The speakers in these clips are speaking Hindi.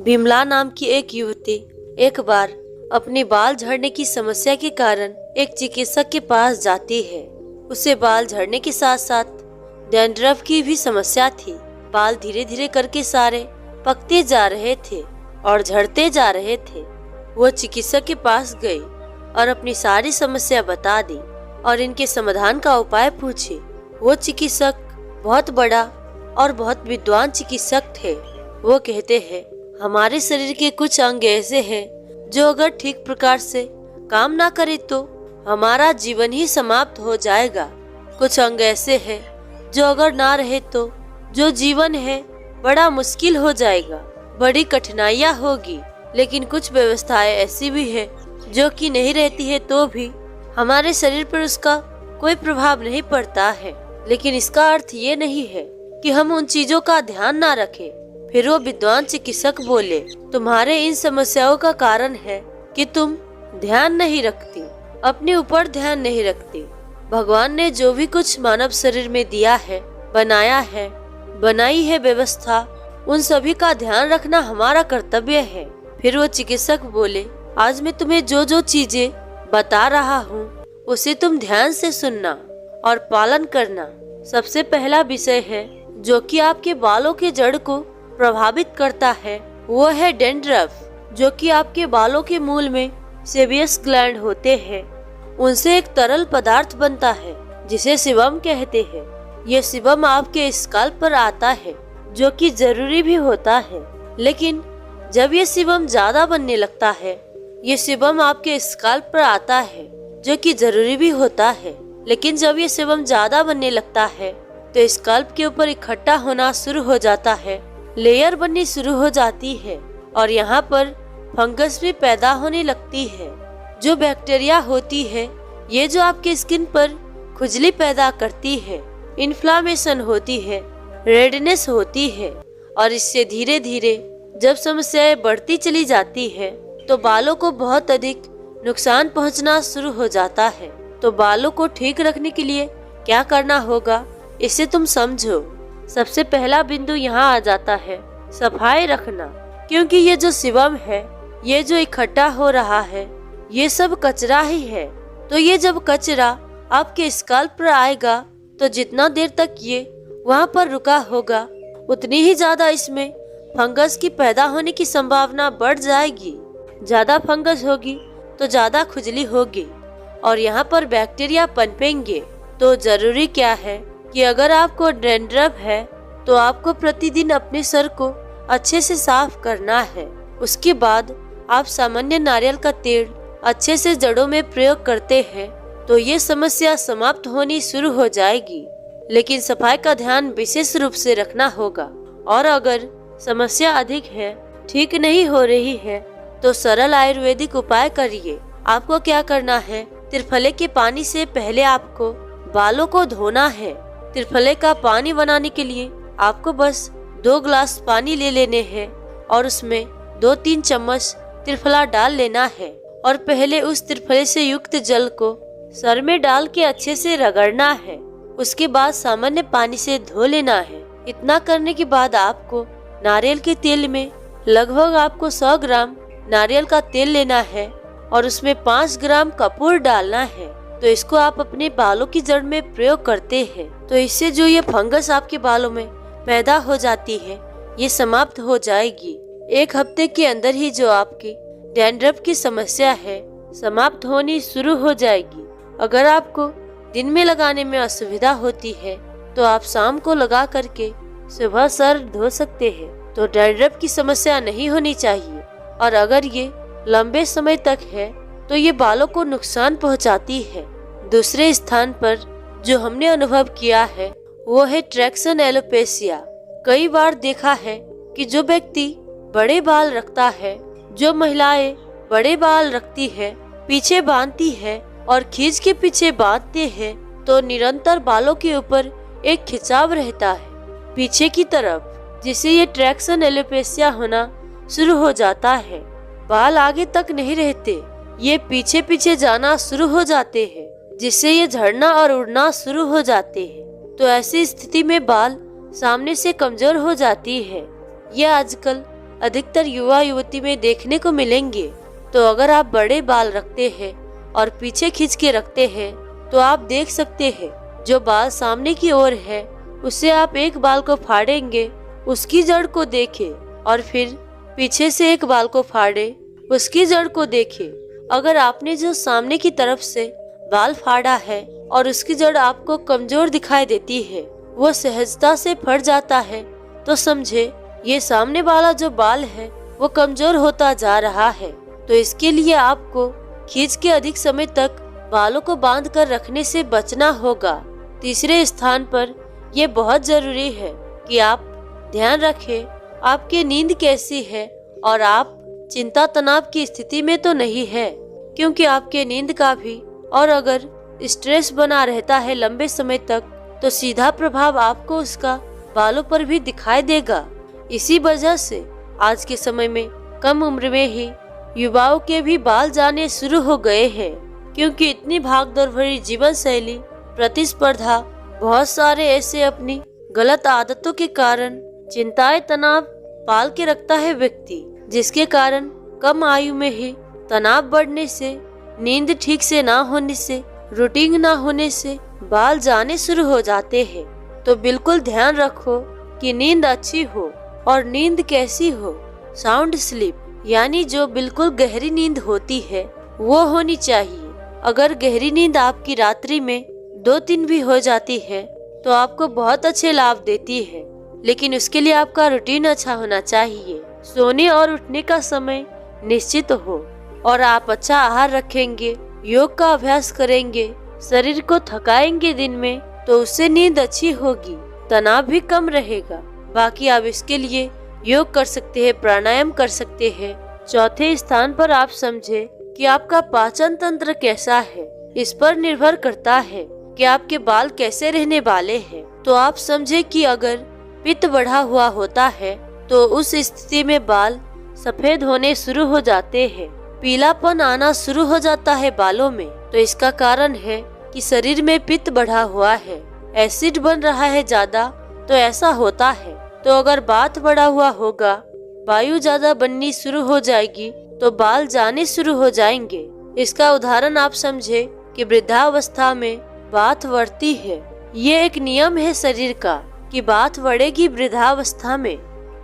बिमला नाम की एक युवती एक बार अपने बाल झड़ने की समस्या के कारण एक चिकित्सक के पास जाती है। उसे बाल झड़ने के साथ साथ डैंड्रफ की भी समस्या थी। बाल धीरे धीरे करके सारे पकते जा रहे थे और झड़ते जा रहे थे। वो चिकित्सक के पास गई और अपनी सारी समस्या बता दी और इनके समाधान का उपाय पूछे। वो चिकित्सक बहुत बड़ा और बहुत विद्वान चिकित्सक थे। वो कहते हैं, हमारे शरीर के कुछ अंग ऐसे हैं जो अगर ठीक प्रकार से काम ना करे तो हमारा जीवन ही समाप्त हो जाएगा। कुछ अंग ऐसे हैं जो अगर ना रहे तो जो जीवन है बड़ा मुश्किल हो जाएगा, बड़ी कठिनाइयाँ होगी। लेकिन कुछ व्यवस्थाएं ऐसी भी है जो कि नहीं रहती है तो भी हमारे शरीर पर उसका कोई प्रभाव नहीं पड़ता है। लेकिन इसका अर्थ ये नहीं है कि हम उन चीजों का ध्यान ना रखें। फिर वो विद्वान चिकित्सक बोले, तुम्हारे इन समस्याओं का कारण है कि तुम ध्यान नहीं रखती, अपने ऊपर ध्यान नहीं रखती। भगवान ने जो भी कुछ मानव शरीर में दिया है, बनाया है, बनाई है व्यवस्था, उन सभी का ध्यान रखना हमारा कर्तव्य है। फिर वो चिकित्सक बोले, आज मैं तुम्हें जो जो चीजें बता रहा हूँ उसे तुम ध्यान से सुनना और पालन करना। सबसे पहला विषय है जो कि आपके बालों के जड़ को प्रभावित करता है, वो है डैंड्रफ, जो कि आपके बालों के मूल में सेबियस ग्लैंड होते हैं। उनसे एक तरल पदार्थ बनता है जिसे सीबम कहते हैं। ये सीबम आपके स्काल्प पर आता है जो कि जरूरी भी होता है। लेकिन जब ये सीबम ज्यादा बनने लगता है, ये सीबम आपके स्काल्प पर आता है जो कि जरूरी भी होता है। लेकिन जब ये सीबम ज्यादा बनने लगता है तो स्काल्प के ऊपर इकट्ठा होना शुरू हो जाता है, लेयर बननी शुरू हो जाती है और यहाँ पर फंगस भी पैदा होने लगती है। जो बैक्टीरिया होती है ये जो आपके स्किन पर खुजली पैदा करती है, इन्फ्लामेशन होती है, रेडनेस होती है और इससे धीरे धीरे जब समस्याएं बढ़ती चली जाती है तो बालों को बहुत अधिक नुकसान पहुंचना शुरू हो जाता है। तो बालों को ठीक रखने के लिए क्या करना होगा इसे तुम समझो। सबसे पहला बिंदु यहाँ आ जाता है सफाई रखना, क्योंकि ये जो सीबम है, ये जो इकट्ठा हो रहा है, ये सब कचरा ही है। तो ये जब कचरा आपके स्काल्प पर आएगा तो जितना देर तक ये वहाँ पर रुका होगा उतनी ही ज्यादा इसमें फंगस की पैदा होने की संभावना बढ़ जाएगी। ज्यादा फंगस होगी तो ज्यादा खुजली होगी और यहाँ पर बैक्टीरिया पनपेंगे। तो जरूरी क्या है कि अगर आपको डैंड्रफ है तो आपको प्रतिदिन अपने सर को अच्छे से साफ करना है। उसके बाद आप सामान्य नारियल का तेल अच्छे से जड़ों में प्रयोग करते हैं तो ये समस्या समाप्त होनी शुरू हो जाएगी। लेकिन सफाई का ध्यान विशेष रूप से रखना होगा। और अगर समस्या अधिक है, ठीक नहीं हो रही है, तो सरल आयुर्वेदिक उपाय करिए। आपको क्या करना है, त्रिफले के पानी से पहले आपको बालों को धोना है। त्रिफले का पानी बनाने के लिए आपको बस 2 ग्लास पानी ले लेने हैं और उसमें 2-3 चम्मच त्रिफला डाल लेना है और पहले उस त्रिफले से युक्त जल को सर में डाल के अच्छे से रगड़ना है। उसके बाद सामान्य पानी से धो लेना है। इतना करने के बाद आपको नारियल के तेल में लगभग आपको 100 ग्राम नारियल का तेल लेना है और उसमें 5 ग्राम कपूर डालना है। तो इसको आप अपने बालों की जड़ में प्रयोग करते हैं तो इससे जो ये फंगस आपके बालों में पैदा हो जाती है ये समाप्त हो जाएगी। 1 हफ्ते के अंदर ही जो आपकी डैंड्रफ की समस्या है समाप्त होनी शुरू हो जाएगी। अगर आपको दिन में लगाने में असुविधा होती है तो आप शाम को लगा करके सुबह सर धो सकते हैं। तो डैंड्रफ की समस्या नहीं होनी चाहिए और अगर ये लंबे समय तक है तो ये बालों को नुकसान पहुंचाती है। दूसरे स्थान पर जो हमने अनुभव किया है वो है ट्रैक्शन एलोपेशिया। कई बार देखा है कि जो व्यक्ति बड़े बाल रखता है, जो महिलाएं बड़े बाल रखती है, पीछे बांधती है और खींच के पीछे बांधते हैं तो निरंतर बालों के ऊपर एक खिंचाव रहता है पीछे की तरफ, जिससे ये ट्रैक्शन एलोपेशिया होना शुरू हो जाता है। बाल आगे तक नहीं रहते, ये पीछे पीछे जाना शुरू हो जाते हैं जिससे ये झड़ना और उड़ना शुरू हो जाते हैं। तो ऐसी स्थिति में बाल सामने से कमजोर हो जाती है। ये आजकल अधिकतर युवा युवती में देखने को मिलेंगे। तो अगर आप बड़े बाल रखते हैं और पीछे खींच के रखते हैं तो आप देख सकते हैं जो बाल सामने की ओर है उससे आप एक बाल को फाड़ेंगे, उसकी जड़ को देखें और फिर पीछे से एक बाल को फाड़े, उसकी जड़ को देखें। अगर आपने जो सामने की तरफ से बाल फाड़ा है और उसकी जड़ आपको कमजोर दिखाई देती है, वो सहजता से फट जाता है, तो समझे ये सामने वाला जो बाल है वो कमजोर होता जा रहा है। तो इसके लिए आपको खींच के अधिक समय तक बालों को बांध कर रखने से बचना होगा। तीसरे स्थान पर यह बहुत जरूरी है कि आप ध्यान रखें आपकी नींद कैसी है और आप चिंता तनाव की स्थिति में तो नहीं है, क्योंकि आपके नींद का भी और अगर स्ट्रेस बना रहता है लंबे समय तक तो सीधा प्रभाव आपको उसका बालों पर भी दिखाई देगा। इसी वजह से आज के समय में कम उम्र में ही युवाओं के भी बाल जाने शुरू हो गए हैं, क्योंकि इतनी भागदौड़ भरी जीवन शैली, प्रतिस्पर्धा, बहुत सारे ऐसे अपनी गलत आदतों के कारण चिंताएं तनाव पाल के रखता है व्यक्ति, जिसके कारण कम आयु में ही तनाव बढ़ने से, नींद ठीक से ना होने से, रूटीन ना होने से बाल जाने शुरू हो जाते हैं। तो बिल्कुल ध्यान रखो कि नींद अच्छी हो। और नींद कैसी हो? साउंड स्लीप, यानी जो बिल्कुल गहरी नींद होती है वो होनी चाहिए। अगर गहरी नींद आपकी रात्रि में 2-3 भी हो जाती है तो आपको बहुत अच्छे लाभ देती है, लेकिन उसके लिए आपका रूटीन अच्छा होना चाहिए। सोने और उठने का समय निश्चित हो और आप अच्छा आहार रखेंगे, योग का अभ्यास करेंगे, शरीर को थकाएंगे दिन में, तो उससे नींद अच्छी होगी, तनाव भी कम रहेगा। बाकी आप इसके लिए योग कर सकते हैं, प्राणायाम कर सकते हैं। चौथे स्थान पर आप समझे कि आपका पाचन तंत्र कैसा है, इस पर निर्भर करता है कि आपके बाल कैसे रहने वाले हैं। तो आप समझे कि अगर पित्त बढ़ा हुआ होता है तो उस स्थिति में बाल सफेद होने शुरू हो जाते हैं, पीलापन आना शुरू हो जाता है बालों में। तो इसका कारण है कि शरीर में पित्त बढ़ा हुआ है, एसिड बन रहा है ज्यादा, तो ऐसा होता है। तो अगर बात बढ़ा हुआ होगा, वायु ज्यादा बननी शुरू हो जाएगी तो बाल जाने शुरू हो जाएंगे। इसका उदाहरण आप समझे कि वृद्धावस्था में बात बढ़ती है। ये एक नियम है शरीर का कि बात बढ़ेगी वृद्धावस्था में।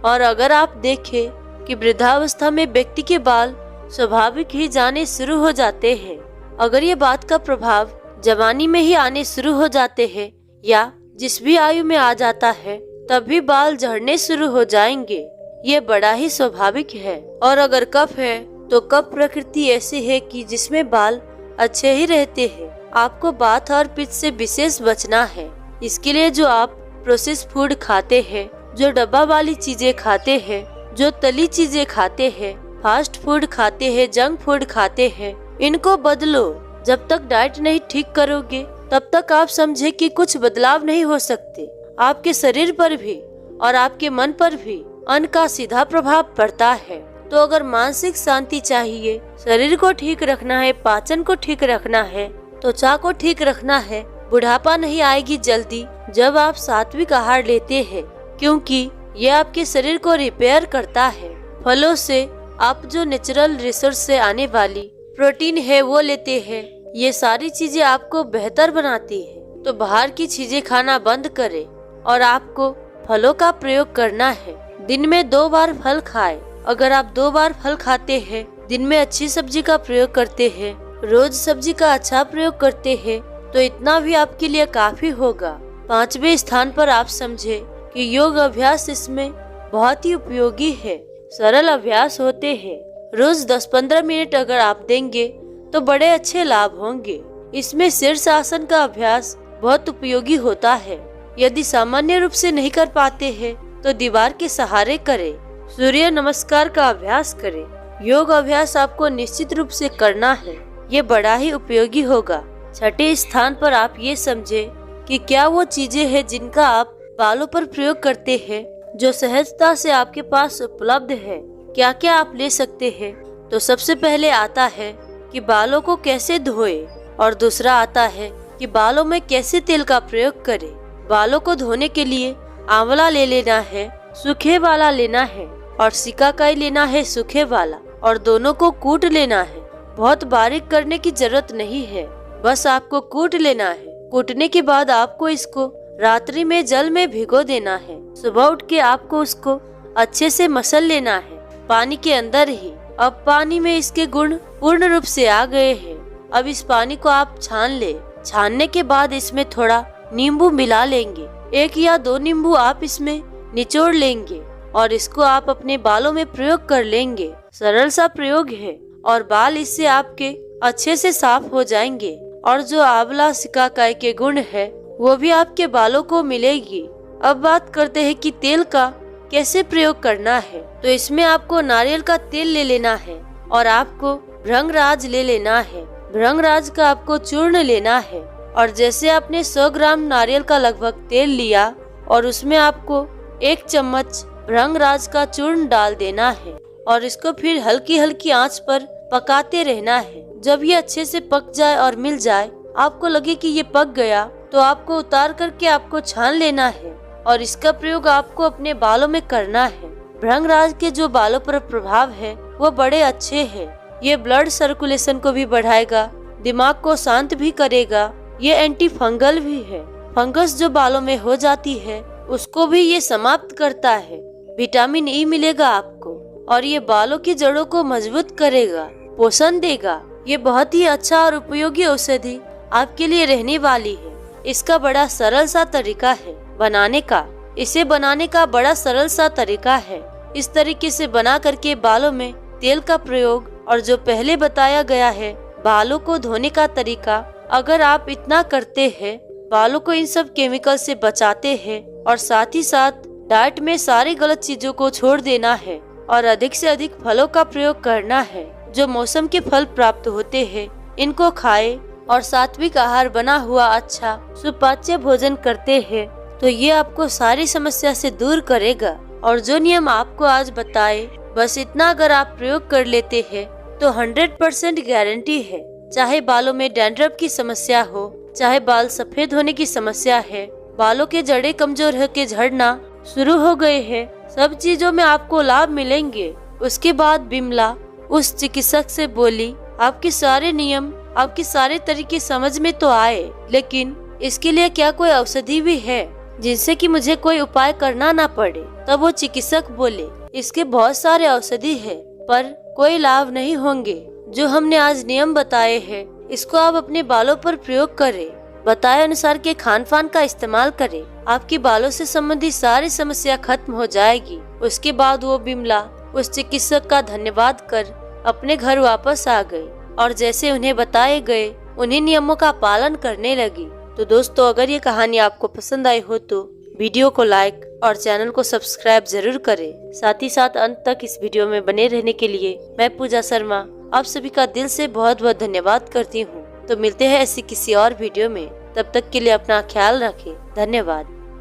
और अगर आप देखें कि वृद्धावस्था में व्यक्ति के बाल स्वाभाविक ही जाने शुरू हो जाते हैं, अगर ये बात का प्रभाव जवानी में ही आने शुरू हो जाते हैं या जिस भी आयु में आ जाता है तब भी बाल झड़ने शुरू हो जाएंगे, ये बड़ा ही स्वाभाविक है। और अगर कफ है तो कफ प्रकृति ऐसी है कि जिसमें बाल अच्छे ही रहते हैं। आपको बात और पित्त से विशेष बचना है। इसके लिए जो आप प्रोसेस फूड खाते हैं, जो डब्बा वाली चीजें खाते हैं, जो तली चीजें खाते हैं, फास्ट फूड खाते हैं, जंक फूड खाते हैं, इनको बदलो। जब तक डाइट नहीं ठीक करोगे तब तक आप समझे कि कुछ बदलाव नहीं हो सकते। आपके शरीर पर भी और आपके मन पर भी अन्न का सीधा प्रभाव पड़ता है। तो अगर मानसिक शांति चाहिए, शरीर को ठीक रखना है, पाचन को ठीक रखना है, त्वचा को ठीक रखना है, बुढ़ापा नहीं आएगी जल्दी जब आप सात्विक आहार लेते हैं, क्योंकि ये आपके शरीर को रिपेयर करता है। फलों से आप जो नेचुरल रिसोर्स से आने वाली प्रोटीन है वो लेते हैं, ये सारी चीजें आपको बेहतर बनाती है। तो बाहर की चीजें खाना बंद करें और आपको फलों का प्रयोग करना है। दिन में 2 बार फल खाएं। अगर आप 2 बार फल खाते हैं, दिन में अच्छी सब्जी का प्रयोग करते हैं, रोज सब्जी का अच्छा प्रयोग करते हैं, तो इतना भी आपके लिए काफी होगा। 5वें स्थान पर आप समझे कि योग अभ्यास इसमें बहुत ही उपयोगी है। सरल अभ्यास होते हैं। रोज 10-15 मिनट अगर आप देंगे तो बड़े अच्छे लाभ होंगे। इसमें शीर्षासन का अभ्यास बहुत उपयोगी होता है। यदि सामान्य रूप से नहीं कर पाते हैं तो दीवार के सहारे करें। सूर्य नमस्कार का अभ्यास करें। योग अभ्यास आपको निश्चित रूप से करना है, ये बड़ा ही उपयोगी होगा। 6ठे स्थान पर आप ये समझे कि क्या वो चीजें हैं जिनका आप बालों पर प्रयोग करते हैं जो सहजता से आपके पास उपलब्ध है। क्या क्या आप ले सकते हैं? तो सबसे पहले आता है कि बालों को कैसे धोए, और दूसरा आता है कि बालों में कैसे तेल का प्रयोग करें। बालों को धोने के लिए आंवला ले लेना है, सूखे वाला लेना है, और सिकाकाई लेना है सूखे वाला और दोनों को कूट लेना है। बहुत बारीक करने की जरूरत नहीं है, बस आपको कूट लेना है। कूटने के बाद आपको इसको रात्रि में जल में भिगो देना है। सुबह उठ के आपको उसको अच्छे से मसल लेना है, पानी के अंदर ही। अब पानी में इसके गुण पूर्ण रूप से आ गए हैं। अब इस पानी को आप छान ले। छानने के बाद इसमें थोड़ा नींबू मिला लेंगे। 1 या 2 नींबू आप इसमें निचोड़ लेंगे और इसको आप अपने बालों में प्रयोग कर लेंगे। सरल सा प्रयोग है और बाल इससे आपके अच्छे से साफ हो जाएंगे और जो आंवला सिकाकाई के गुण है वो भी आपके बालों को मिलेगी। अब बात करते हैं कि तेल का कैसे प्रयोग करना है। तो इसमें आपको नारियल का तेल ले लेना है और आपको भृंगराज ले लेना है। भृंगराज का आपको चूर्ण लेना है और जैसे आपने 100 ग्राम नारियल का लगभग तेल लिया और उसमें आपको 1 चम्मच भृंगराज का चूर्ण डाल देना है और इसको फिर हल्की हल्की आंच पर पकाते रहना है। जब ये अच्छे से पक जाए और मिल जाए, आपको लगे कि ये पक गया, तो आपको उतार करके आपको छान लेना है और इसका प्रयोग आपको अपने बालों में करना है। भृंगराज के जो बालों पर प्रभाव है वो बड़े अच्छे हैं। ये ब्लड सर्कुलेशन को भी बढ़ाएगा, दिमाग को शांत भी करेगा। ये एंटी फंगल भी है। फंगस जो बालों में हो जाती है उसको भी ये समाप्त करता है। विटामिन ई मिलेगा आपको और ये बालों की जड़ों को मजबूत करेगा, पोषण देगा। ये बहुत ही अच्छा और उपयोगी औषधि आपके लिए रहने वाली है। इसका बड़ा सरल सा तरीका है बनाने का। इसे बनाने का बड़ा सरल सा तरीका है। इस तरीके से बना करके बालों में तेल का प्रयोग और जो पहले बताया गया है बालों को धोने का तरीका, अगर आप इतना करते हैं, बालों को इन सब केमिकल से बचाते हैं और साथ ही साथ डाइट में सारी गलत चीजों को छोड़ देना है और अधिक से अधिक फलों का प्रयोग करना है। जो मौसम के फल प्राप्त होते हैं इनको खाए और सात्विक आहार बना हुआ अच्छा सुपाच्य भोजन करते हैं तो ये आपको सारी समस्या से दूर करेगा। और जो नियम आपको आज बताए, बस इतना अगर आप प्रयोग कर लेते हैं तो 100% गारंटी है। चाहे बालों में डैंड्रफ की समस्या हो, चाहे बाल सफेद होने की समस्या है, बालों के जड़े कमजोर होकर झड़ना शुरू हो गए हैं, सब चीजों में आपको लाभ मिलेंगे। उसके बाद बिमला उस चिकित्सक से बोली, आपके सारे नियम, आपके सारे तरीके समझ में तो आए, लेकिन इसके लिए क्या कोई औषधि भी है जिनसे कि मुझे कोई उपाय करना ना पड़े? तब वो चिकित्सक बोले, इसके बहुत सारे औषधि है पर कोई लाभ नहीं होंगे। जो हमने आज नियम बताए हैं इसको आप अपने बालों पर प्रयोग करें, बताए अनुसार के खान पान का इस्तेमाल करें, आपकी बालों से संबंधित सारी समस्या खत्म हो जाएगी। उसके बाद वो बिमला उस चिकित्सक का धन्यवाद कर अपने घर वापस आ गई और जैसे उन्हें बताए गए उन्हीं नियमों का पालन करने लगी। तो दोस्तों, अगर ये कहानी आपको पसंद आई हो तो वीडियो को लाइक और चैनल को सब्सक्राइब जरूर करें। साथ ही साथ अंत तक इस वीडियो में बने रहने के लिए मैं पूजा शर्मा आप सभी का दिल से बहुत बहुत धन्यवाद करती हूँ। तो मिलते हैं ऐसी किसी और वीडियो में, तब तक के लिए अपना ख्याल रखें। धन्यवाद।